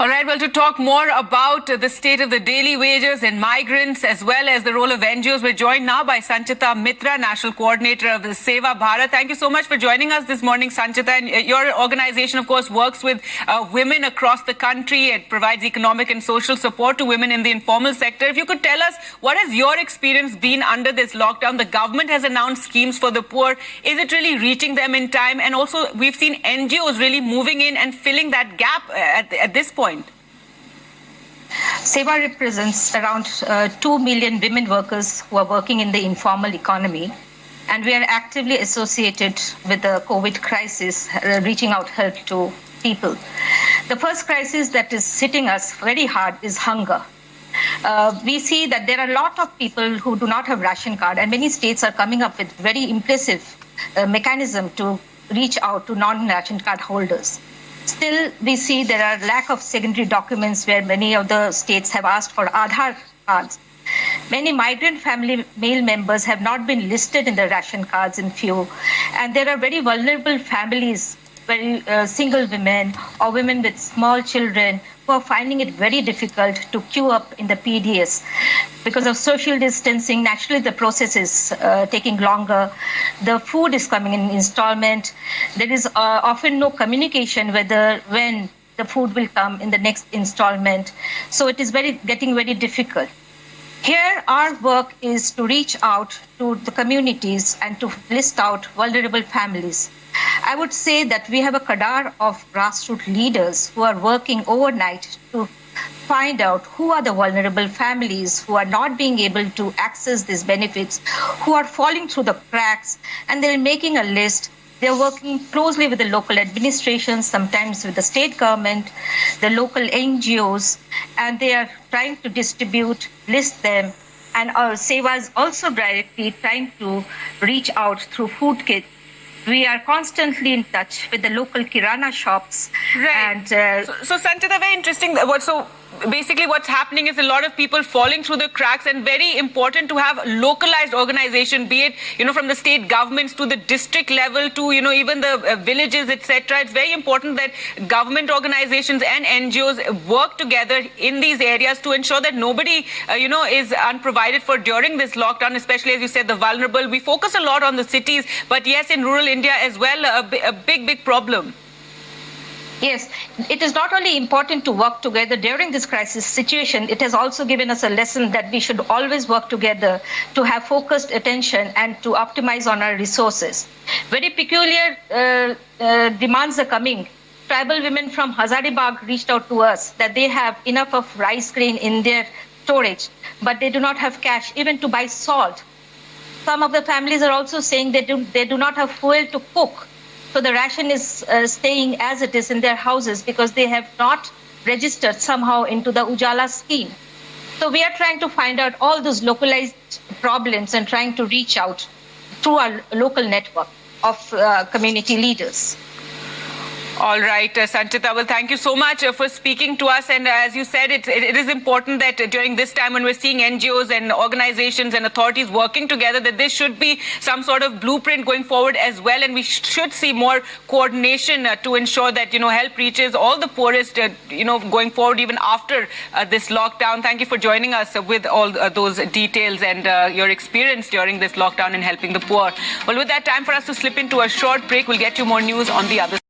All right, well, to talk more about the state of the daily wages and migrants, as well as the role of NGOs, we're joined now by Sanchita Mitra, National Coordinator of the Seva Bharat. Thank you so much for joining us this morning, Sanchita. And your organization, of course, works with women across the country. It provides economic and social support to women in the informal sector. If you could tell us, what has your experience been under this lockdown? The government has announced schemes for the poor. Is it really reaching them in time? And also, we've seen NGOs really moving in and filling that gap at this point. Seva represents around 2 million women workers who are working in the informal economy, and we are actively associated with the COVID crisis, reaching out help to people. The first crisis that is hitting us very hard is hunger. We see that there are a lot of people who do not have ration card, and many states are coming up with very impressive mechanism to reach out to non-ration card holders. Still, we see there are lack of secondary documents where many of the states have asked for Aadhaar cards. Many migrant family male members have not been listed in the ration cards in few, and there are very vulnerable families, very single women or women with small children who are finding it very difficult to queue up in the PDS. Because of social distancing, naturally the process is taking longer. The food is coming in installment. There is often no communication when the food will come in the next installment. So it is getting very difficult. Here, our work is to reach out to the communities and to list out vulnerable families. I would say that we have a cadre of grassroots leaders who are working overnight to find out who are the vulnerable families who are not being able to access these benefits, who are falling through the cracks, and they're making a list. They're working closely with the local administrations, sometimes with the state government, the local NGOs, and they are trying to distribute, list them. And our Seva is also directly trying to reach out through food kits. We are constantly in touch with the local kirana shops. Right. And so Sanchita, very interesting. So basically what's happening is a lot of people falling through the cracks, and very important to have localized organization, be it, from the state governments to the district level to, even the villages, etc. It's very important that government organizations and NGOs work together in these areas to ensure that nobody, is unprovided for during this lockdown, especially, as you said, the vulnerable. We focus a lot on the cities, but yes, in rural India as well, a big problem. Yes, it is not only important to work together during this crisis situation, it has also given us a lesson that we should always work together to have focused attention and to optimize on our resources. Very peculiar demands are coming. Tribal women from Hazaribagh reached out to us that they have enough of rice grain in their storage, but they do not have cash even to buy salt. Some of the families are also saying they do not have fuel to cook. So the ration is staying as it is in their houses because they have not registered somehow into the Ujala scheme. So we are trying to find out all those localized problems and trying to reach out through our local network of community leaders. All right, Sanchita, well, thank you so much for speaking to us. And as you said, it is important that during this time when we're seeing NGOs and organizations and authorities working together, that this should be some sort of blueprint going forward as well. And we should see more coordination to ensure that, help reaches all the poorest, going forward even after this lockdown. Thank you for joining us with all those details and your experience during this lockdown in helping the poor. Well, with that, time for us to slip into a short break. We'll get you more news on the other side.